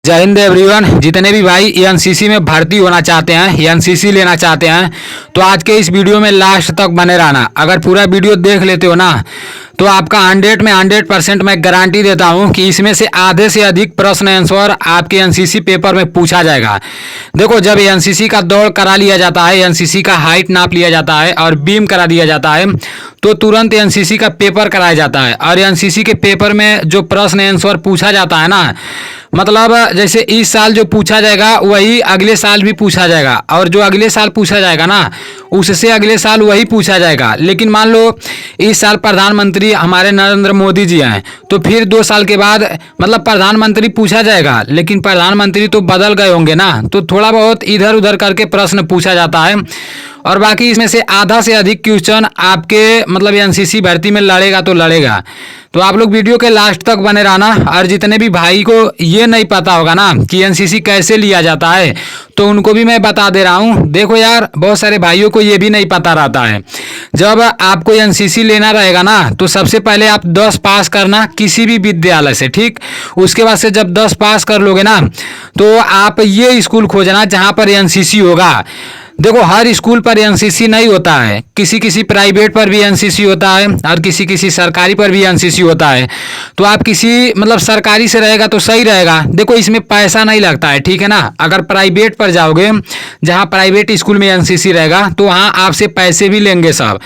जय हिंद एवरीवन। जितने भी भाई एनसीसी में भर्ती होना चाहते हैं, एनसीसी लेना चाहते हैं, तो आज के इस वीडियो में लास्ट तक बने रहना। अगर पूरा वीडियो देख लेते हो ना तो आपका 100% मैं गारंटी देता हूं कि इसमें से आधे से अधिक प्रश्न आंसर आपके एनसीसी पेपर में पूछा जाएगा। देखो, जब एनसीसी का दौड़ करा लिया जाता है, एनसीसी का हाइट नाप लिया जाता है और बीम करा दिया जाता है, तो तुरंत एनसीसी का पेपर कराया जाता है। और एनसीसी के पेपर में जो प्रश्न आंसर पूछा जाता है ना, मतलब जैसे इस साल जो पूछा जाएगा वही अगले साल भी पूछा जाएगा, और जो अगले साल पूछा जाएगा ना उससे अगले साल वही पूछा जाएगा। लेकिन मान लो इस साल प्रधानमंत्री हमारे नरेंद्र मोदी जी हैं, तो फिर 2 साल के बाद मतलब प्रधानमंत्री पूछा जाएगा, लेकिन प्रधानमंत्री तो बदल गए होंगे ना, तो थोड़ा बहुत इधर उधर करके प्रश्न पूछा जाता है। और बाकी इसमें से आधा से अधिक क्वेश्चन आपके मतलब एनसीसी भर्ती में लड़ेगा तो लड़ेगा। तो आप लोग वीडियो के लास्ट तक बने रहना। और जितने भी भाई को ये नहीं पता होगा ना कि एनसीसी कैसे लिया जाता है, तो उनको भी मैं बता दे रहा हूँ। देखो यार, बहुत सारे भाइयों को ये भी नहीं पता रहता है। जब आपको एनसीसी लेना रहेगा ना, तो सबसे पहले आप 10 पास करना किसी भी विद्यालय से, ठीक। उसके बाद से जब 10 पास कर लोगे ना, तो आप ये स्कूल खोजना जहाँ पर एनसीसी होगा। देखो, हर स्कूल पर एनसीसी नहीं होता है, किसी किसी प्राइवेट पर भी एनसीसी होता है और किसी किसी सरकारी पर भी एनसीसी होता है। तो आप किसी मतलब सरकारी से रहेगा तो सही रहेगा। देखो, इसमें पैसा नहीं लगता है, ठीक है ना। अगर प्राइवेट पर जाओगे, जहाँ प्राइवेट स्कूल में एनसीसी रहेगा, तो वहाँ आपसे पैसे भी लेंगे सब।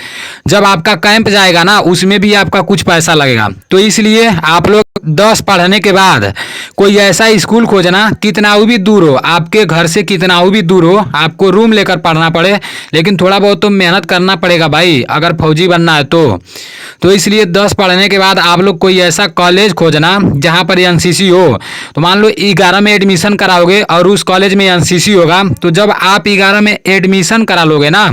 जब आपका कैंप जाएगा ना, उसमें भी आपका कुछ पैसा लगेगा। तो इसलिए आप लोग 10 पढ़ने के बाद कोई ऐसा स्कूल खोजना, कितना भी दूर हो, आपके घर से कितना भी दूर हो, आपको रूम लेकर पढ़ना पड़े, लेकिन थोड़ा बहुत तो मेहनत करना पड़ेगा भाई, अगर फौजी बनना है तो इसलिए 10 पढ़ने के बाद आप लोग कोई ऐसा कॉलेज खोजना जहां पर एनसीसी हो। तो मान लो 11 में एडमिशन कराओगे और उस कॉलेज में एनसीसी होगा, तो जब आप 11 में एडमिशन करा लोगे ना,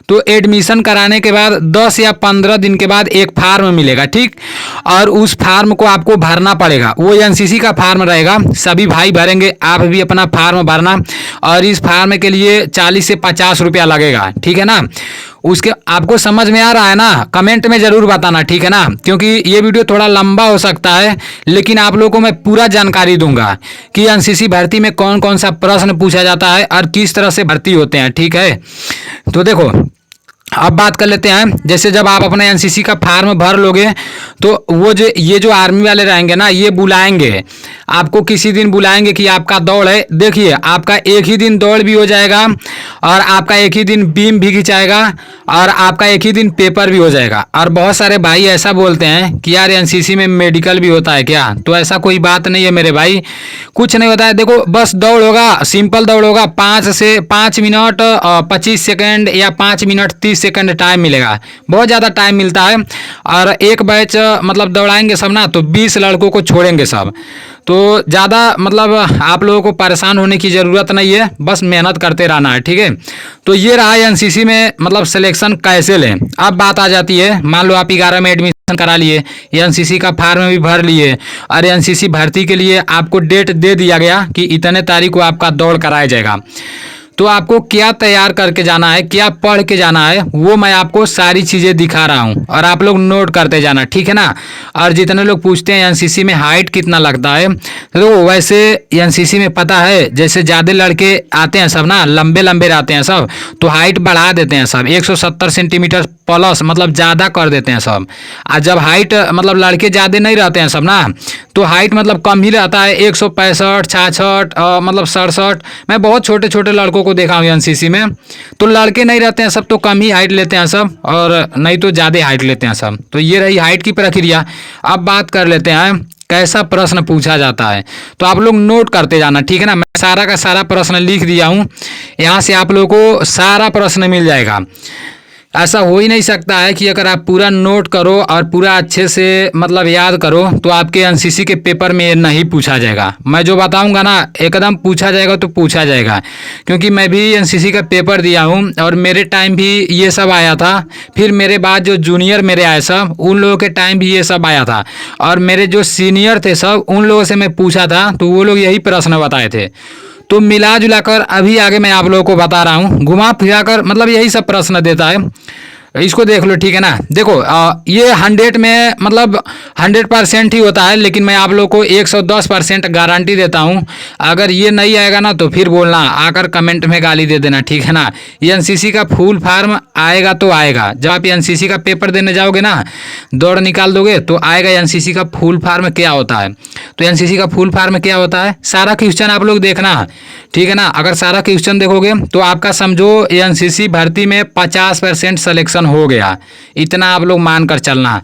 तो एडमिशन कराने के बाद 10 या 15 दिन के बाद एक फार्म मिलेगा, ठीक। और उस फार्म को आपको भरना पड़ेगा, वो एनसीसी का फार्म रहेगा, सभी भाई भरेंगे, आप भी अपना फार्म भरना। और इस फार्म के लिए 40 से 50 रुपया लगेगा, ठीक है ना। उसके आपको समझ में आ रहा है ना, कमेंट में जरूर बताना, ठीक है ना, क्योंकि ये वीडियो थोड़ा लंबा हो सकता है, लेकिन आप लोगों को मैं पूरा जानकारी दूंगा कि एनसीसी भर्ती में कौन कौन सा प्रश्न पूछा जाता है और किस तरह से भर्ती होते हैं, ठीक है। तो देखो, अब बात कर लेते हैं। जैसे जब आप अपने एनसीसी का फार्म भर लोगे, तो वो जो ये जो आर्मी वाले रहेंगे ना, ये बुलाएंगे आपको, किसी दिन बुलाएंगे कि आपका दौड़ है। देखिए, आपका एक ही दिन दौड़ भी हो जाएगा और आपका एक ही दिन बीम भी खिंचाएगा और आपका एक ही दिन पेपर भी हो जाएगा। और बहुत सारे भाई ऐसा बोलते हैं कि यार एनसीसी में मेडिकल भी होता है क्या, तो ऐसा कोई बात नहीं है मेरे भाई, कुछ नहीं होता है। देखो, बस दौड़ होगा, सिंपल दौड़ होगा, 5 मिनट 25 सेकेंड या 5 मिनट 30 सेकंड टाइम मिलेगा, बहुत ज़्यादा टाइम मिलता है। और एक बैच मतलब दौड़ाएंगे सब ना, तो 20 लड़कों को छोड़ेंगे सब। तो ज़्यादा मतलब आप लोगों को परेशान होने की ज़रूरत नहीं है, बस मेहनत करते रहना है, ठीक है। तो ये रहा एनसीसी में मतलब सिलेक्शन कैसे लें। अब बात आ जाती है, मान लो आप 11 में एडमिशन करा लिए, एनसीसी का फार्म भी भर लिए और एनसीसी भर्ती के लिए आपको डेट दे दिया गया कि इतने तारीख को आपका दौड़ कराया जाएगा। तो आपको क्या तैयार करके जाना है, क्या पढ़ के जाना है, वो मैं आपको सारी चीज़ें दिखा रहा हूँ और आप लोग नोट करते जाना, ठीक है ना। और जितने लोग पूछते हैं एनसीसी में हाइट कितना लगता है, तो वैसे एनसीसी में पता है, जैसे ज़्यादा लड़के आते हैं सब ना, लंबे लंबे रहते हैं सब, तो हाइट बढ़ा देते हैं सब, 170 सेंटीमीटर प्लस मतलब ज़्यादा कर देते हैं सब। और जब हाइट मतलब लड़के ज़्यादा नहीं रहते हैं सब ना, तो हाइट मतलब कम ही रहता है, 165 66 मतलब 67। मैं बहुत छोटे छोटे लड़कों को देखा हूँ एनसीसी में, तो लड़के नहीं रहते हैं सब, तो कम ही हाइट लेते हैं सब, और नहीं तो ज़्यादा हाइट लेते हैं सब। तो ये रही हाइट की प्रक्रिया। अब बात कर लेते हैं कैसा प्रश्न पूछा जाता है, तो आप लोग नोट करते जाना, ठीक है ना। मैं सारा का सारा प्रश्न लिख दिया हूँ, यहाँ से आप लोगों को सारा प्रश्न मिल जाएगा। ऐसा हो ही नहीं सकता है कि अगर आप पूरा नोट करो और पूरा अच्छे से मतलब याद करो तो आपके एनसीसी के पेपर में नहीं पूछा जाएगा। मैं जो बताऊंगा ना एकदम पूछा जाएगा तो पूछा जाएगा, क्योंकि मैं भी एनसीसी का पेपर दिया हूं और मेरे टाइम भी ये सब आया था। फिर मेरे बाद जो जूनियर मेरे आए सब, उन लोगों के टाइम भी ये सब आया था, और मेरे जो सीनियर थे सब, उन लोगों से मैं पूछा था तो वो लोग यही प्रश्न बताए थे। तो मिला जुला कर अभी आगे मैं आप लोगों को बता रहा हूँ, घुमा फिरा कर मतलब यही सब प्रश्न देता है। इसको देख लो, ठीक है ना। देखो ये 100 में मतलब 100% ही होता है, लेकिन मैं आप लोग को 110% गारंटी देता हूँ। अगर ये नहीं आएगा ना तो फिर बोलना, आकर कमेंट में गाली दे देना, ठीक है ना। एनसीसी का फुल फॉर्म आएगा तो आएगा। जब आप एनसीसी का पेपर देने जाओगे ना, दौड़ निकाल दोगे तो आएगा एनसीसी का फुल फॉर्म क्या होता है। तो एनसीसी का फुल फॉर्म क्या होता है, सारा क्वेश्चन आप लोग देखना, ठीक है ना। अगर सारा क्वेश्चन देखोगे तो आपका समझो एनसीसी भर्ती में 50% सिलेक्शन हो गया, इतना आप लोग मान कर चलना,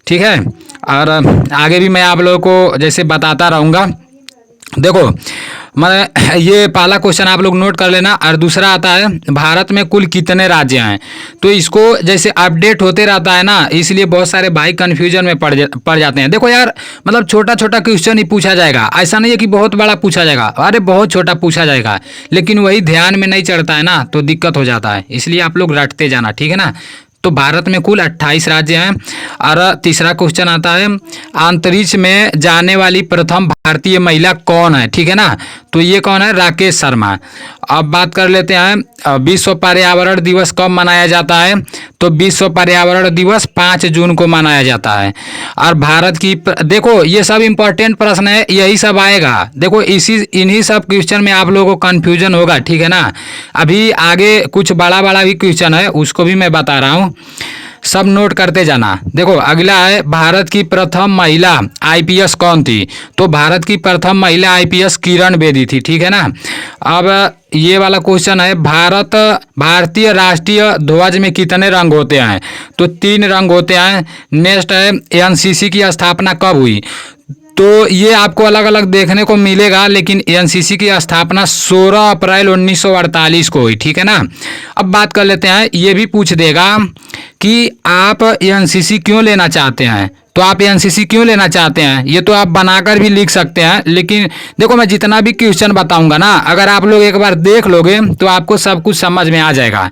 ठीक है। और आगे भी मैं आप लोगों को जैसे बताता रहूँगा। देखो मैं ये पहला क्वेश्चन आप लोग नोट कर लेना। और दूसरा आता है भारत में कुल कितने राज्य हैं। तो इसको जैसे अपडेट होते रहता है ना, इसलिए बहुत सारे भाई कन्फ्यूजन में पड़ जाते हैं। देखो यार, मतलब छोटा छोटा क्वेश्चन ही पूछा जाएगा, ऐसा नहीं है कि बहुत बड़ा पूछा जाएगा, अरे बहुत छोटा पूछा जाएगा, लेकिन वही ध्यान में नहीं चढ़ता है ना तो दिक्कत हो जाता है। इसलिए आप लोग रटते जाना, ठीक है ना। तो भारत में कुल 28 राज्य हैं। और तीसरा क्वेश्चन आता है अंतरिक्ष में जाने वाली प्रथम भारतीय महिला कौन है, ठीक है ना। तो ये कौन है, राकेश शर्मा। अब बात कर लेते हैं विश्व पर्यावरण दिवस कब मनाया जाता है। तो विश्व पर्यावरण दिवस 5 जून को मनाया जाता है। और भारत की देखो ये सब इम्पोर्टेंट प्रश्न है, यही सब आएगा। देखो इन्हीं सब क्वेश्चन में आप लोगों को कन्फ्यूजन होगा, ठीक है ना। अभी आगे कुछ बड़ा बड़ा भी क्वेश्चन है, उसको भी मैं बता रहा हूँ, सब नोट करते जाना। देखो अगला है भारत की प्रथम महिला आईपीएस कौन थी। तो भारत की प्रथम महिला आईपीएस किरण बेदी थी, ठीक है ना। अब ये वाला क्वेश्चन है भारतीय राष्ट्रीय ध्वज में कितने रंग होते हैं। तो 3 रंग होते हैं। नेक्स्ट है एनसीसी की स्थापना कब हुई। तो ये आपको अलग अलग देखने को मिलेगा, लेकिन एनसीसी की स्थापना 16 अप्रैल 1948 को हुई, ठीक है ना। अब बात कर लेते हैं, ये भी पूछ देगा कि आप एनसीसी क्यों लेना चाहते हैं। तो आप एनसीसी क्यों लेना चाहते हैं, ये तो आप बनाकर भी लिख सकते हैं, लेकिन देखो मैं जितना भी क्वेश्चन बताऊंगा ना, अगर आप लोग एक बार देख लोगे तो आपको सब कुछ समझ में आ जाएगा।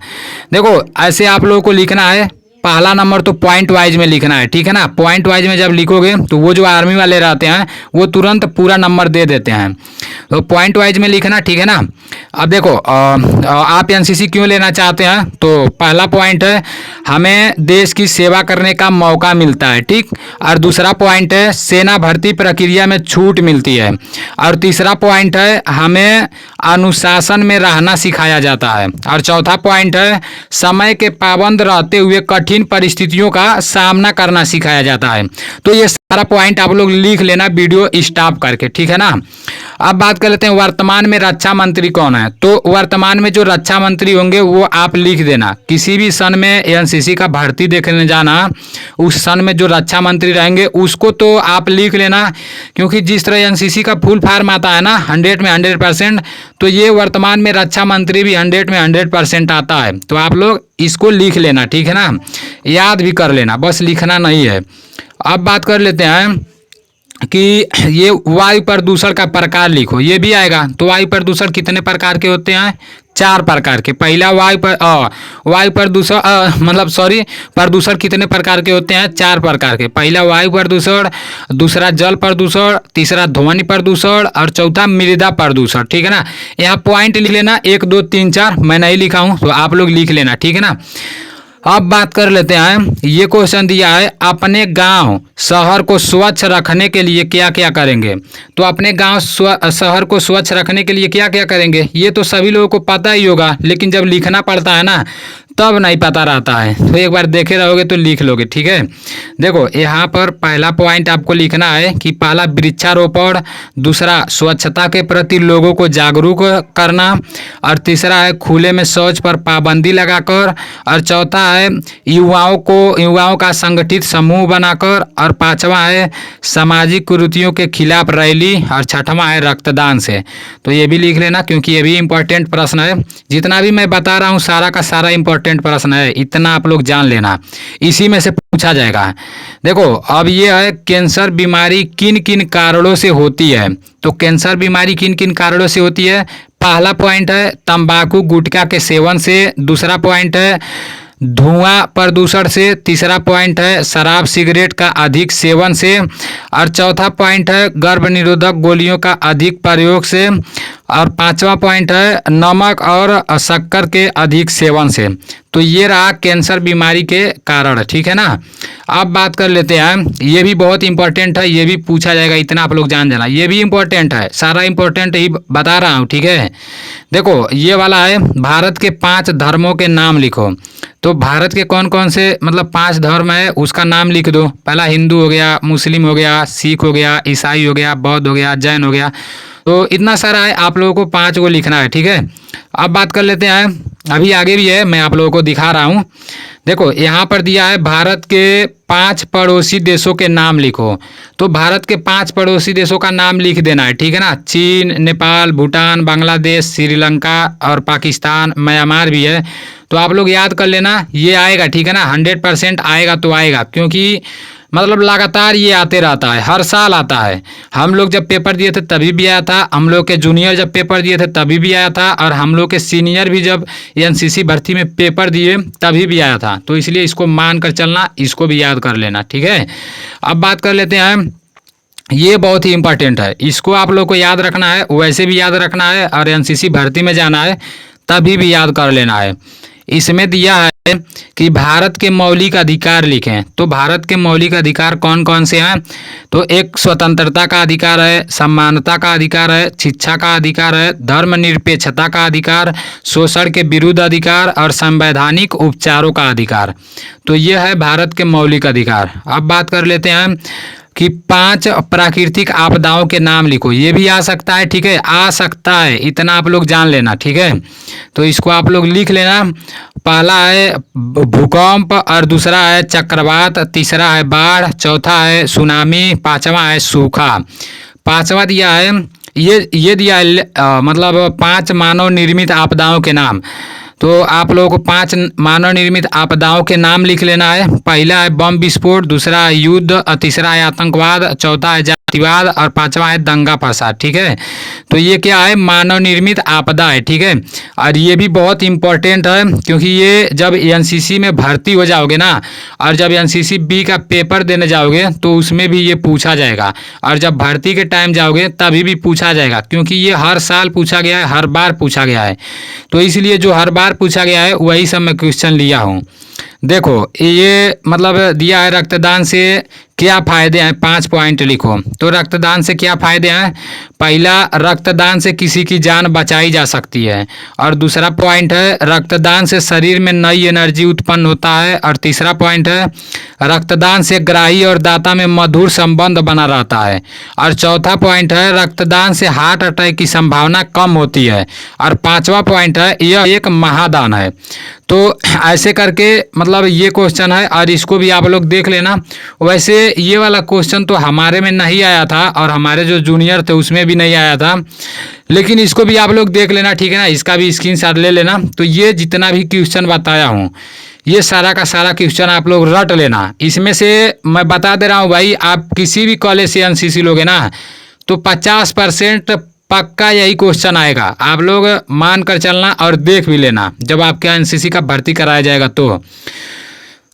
देखो ऐसे आप लोगों को लिखना है, पहला नंबर तो पॉइंट वाइज में लिखना है, ठीक है ना। पॉइंट वाइज में जब लिखोगे तो वो जो आर्मी वाले रहते हैं वो तुरंत पूरा नंबर दे देते हैं। तो पॉइंट वाइज में लिखना, ठीक है ना। अब देखो आप एनसीसी क्यों लेना चाहते हैं। तो पहला पॉइंट है हमें देश की सेवा करने का मौका मिलता है, ठीक। और दूसरा पॉइंट है सेना भर्ती प्रक्रिया में छूट मिलती है। और तीसरा पॉइंट है हमें अनुशासन में रहना सिखाया जाता है। और चौथा पॉइंट है समय के पाबंद रहते हुए कठिन परिस्थितियों का सामना करना सिखाया जाता है। तो ये सारा पॉइंट आप लोग लिख लेना वीडियो स्टॉप करके, ठीक है ना। अब बात कर लेते हैं वर्तमान में रक्षा मंत्री कौन है। तो वर्तमान में जो रक्षा मंत्री होंगे वो आप लिख देना। किसी भी सन में एनसीसी का भर्ती देखने जाना, उस सन में जो रक्षा मंत्री रहेंगे उसको तो आप लिख लेना, क्योंकि जिस तरह एनसीसी का फुल फॉर्म आता है ना 100 में 100%, तो ये वर्तमान में रक्षा मंत्री भी 100 में 100% आता है। तो आप लोग इसको लिख लेना, ठीक है ना, याद भी कर लेना, बस लिखना नहीं है। अब बात कर लेते हैं कि ये वायु प्रदूषण का प्रकार लिखो, ये भी आएगा। तो वायु प्रदूषण कितने प्रकार के होते हैं, 4 प्रकार के। पहला वायु प्रदूषण प्रदूषण कितने प्रकार के होते हैं, 4 प्रकार के। पहला वायु प्रदूषण, दूसरा जल प्रदूषण, तीसरा ध्वनि प्रदूषण और चौथा मृदा प्रदूषण, ठीक है ना। यहाँ पॉइंट लिख लेना 1 2 3 4, मैं नहीं लिखा हूँ तो आप लोग लिख लेना, ठीक है ना। अब बात कर लेते हैं, ये क्वेश्चन दिया है अपने गांव शहर को स्वच्छ रखने के लिए क्या क्या करेंगे। तो अपने गांव शहर को स्वच्छ रखने के लिए क्या क्या करेंगे, ये तो सभी लोगों को पता ही होगा, लेकिन जब लिखना पड़ता है ना तब नहीं पता रहता है। तो एक बार देखे रहोगे तो लिख लोगे, ठीक है। देखो यहाँ पर पहला पॉइंट आपको लिखना है कि पहला वृक्षारोपण, दूसरा स्वच्छता के प्रति लोगों को जागरूक करना, और तीसरा है खुले में शौच पर पाबंदी लगाकर, और चौथा है युवाओं का संगठित समूह बनाकर, और पांचवा है सामाजिक कुरीतियों के खिलाफ रैली, और छठवां है रक्तदान से। तो ये भी लिख लेना, क्योंकि ये भी इम्पोर्टेंट प्रश्न है। जितना भी मैं बता रहा हूँ सारा का सारा इम्पोर्टेंट प्रश्न है, इतना आप लोग जान लेना, इसी में से पूछा जाएगा। देखो अब ये है कैंसर बीमारी किन किन कारणों से होती है। तो कैंसर बीमारी किन किन कारणों से होती है, पहला पॉइंट है तंबाकू गुटखा के सेवन से, दूसरा पॉइंट है धुआं प्रदूषण से, तीसरा पॉइंट है शराब सिगरेट का अधिक सेवन से, और चौथा पॉइंट है गर्भ निरोधक गोलियों का अधिक प्रयोग से, और पांचवा पॉइंट है नमक और शक्कर के अधिक सेवन से। तो ये रहा कैंसर बीमारी के कारण, ठीक है ना। अब बात कर लेते हैं, ये भी बहुत इंपॉर्टेंट है, ये भी पूछा जाएगा, इतना आप लोग जान जाना, ये भी इंपॉर्टेंट है, सारा इंपॉर्टेंट ही बता रहा हूँ, ठीक है। देखो ये वाला है, भारत के 5 धर्मों के नाम लिखो। तो भारत के कौन कौन से मतलब 5 धर्म है उसका नाम लिख दो। पहला हिंदू हो गया, मुस्लिम हो गया, सिख हो गया, ईसाई हो गया, बौद्ध हो गया, जैन हो गया। तो इतना सारा है, आप लोगों को 5 को लिखना है, ठीक है। अब बात कर लेते हैं, अभी आगे भी है, मैं आप लोगों को दिखा रहा हूँ। देखो यहाँ पर दिया है भारत के 5 पड़ोसी देशों के नाम लिखो। तो भारत के 5 पड़ोसी देशों का नाम लिख देना है, ठीक है ना। चीन, नेपाल, भूटान, बांग्लादेश, श्रीलंका और पाकिस्तान, म्यांमार भी है। तो आप लोग याद कर लेना, ये आएगा, ठीक है ना, 100% आएगा तो आएगा, क्योंकि मतलब लगातार ये आते रहता है, हर साल आता है। हम लोग जब पेपर दिए थे तभी भी आया था, हम लोग के जूनियर जब पेपर दिए थे तभी भी आया था, और हम लोग के सीनियर भी जब एनसीसी भर्ती में पेपर दिए तभी भी आया था। तो इसलिए इसको मान कर चलना, इसको भी याद कर लेना, ठीक है। अब बात कर लेते हैं, ये बहुत ही इंपॉर्टेंट है, इसको आप लोग को याद रखना है, वैसे भी याद रखना है, और एनसीसी भर्ती में जाना है तभी भी याद कर लेना है। इसमें दिया है कि भारत के मौलिक अधिकार लिखें। तो भारत के मौलिक अधिकार कौन कौन से हैं? तो एक स्वतंत्रता का अधिकार है, समानता का अधिकार है, शिक्षा का अधिकार है, धर्मनिरपेक्षता का अधिकार, शोषण के विरुद्ध अधिकार, और संवैधानिक उपचारों का अधिकार। तो ये है भारत के मौलिक अधिकार। अब बात कर लेते हैं कि 5 प्राकृतिक आपदाओं के नाम लिखो। ये भी आ सकता है, ठीक है, आ सकता है, इतना आप लोग जान लेना, ठीक है। तो इसको आप लोग लिख लेना। पहला है भूकंप, और दूसरा है चक्रवात, तीसरा है बाढ़, चौथा है सुनामी, पांचवा है सूखा। पांचवा दिया है, ये दिया है मतलब 5 मानव निर्मित आपदाओं के नाम। तो आप लोगों को 5 मानव निर्मित आपदाओं के नाम लिख लेना है। पहला है बम विस्फोट, दूसरा है युद्ध, तीसरा है आतंकवाद, चौथा है जातिवाद, और पांचवा है दंगा फसाद, ठीक है। तो ये क्या है? मानव निर्मित आपदा है, ठीक है। और ये भी बहुत इंपॉर्टेंट है, क्योंकि ये जब एनसीसी में भर्ती हो जाओगे ना, और जब एनसीसी बी का पेपर देने जाओगे तो उसमें भी ये पूछा जाएगा, और जब भर्ती के टाइम जाओगे तभी भी पूछा जाएगा, क्योंकि ये हर साल पूछा गया है, हर बार पूछा गया है। तो इसलिए जो हर बार पूछा गया है वही सब मैं क्वेश्चन लिया हूँ। देखो ये मतलब दिया है रक्तदान से क्या फ़ायदे हैं, 5 पॉइंट लिखो। तो रक्तदान से क्या फ़ायदे हैं? पहला, रक्तदान से किसी की जान बचाई जा सकती है, और दूसरा पॉइंट है रक्तदान से शरीर में नई एनर्जी उत्पन्न होता है, और तीसरा पॉइंट है रक्तदान से ग्राही और दाता में मधुर संबंध बना रहता है, और चौथा पॉइंट है रक्तदान से हार्ट अटैक की संभावना कम होती है, और पांचवा पॉइंट है यह एक महादान है। तो ऐसे करके मतलब ये क्वेश्चन है, और इसको भी आप लोग देख लेना। वैसे ये वाला क्वेश्चन तो हमारे में नहीं आया था, और हमारे जो जूनियर थे उसमें भी नहीं आया था, लेकिन इसको भी आप लोग देख लेना, ठीक है ना। इसका भी स्क्रीनशॉट ले लेना। तो ये जितना भी क्वेश्चन बताया हूँ, ये सारा का सारा क्वेश्चन आप लोग रट लेना। इसमें से मैं बता दे रहा हूँ भाई, आप किसी भी कॉलेज से एनसीसी लोगे ना तो 50% पक्का यही क्वेश्चन आएगा। आप लोग मान कर चलना और देख भी लेना जब आपके एनसीसी का भर्ती कराया जाएगा। तो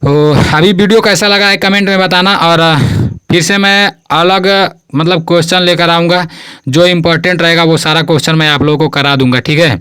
अभी वीडियो कैसा लगा है कमेंट में बताना, और फिर से मैं अलग मतलब क्वेश्चन लेकर आऊँगा, जो इम्पोर्टेंट रहेगा वो सारा क्वेश्चन मैं आप लोगों को करा दूँगा, ठीक है।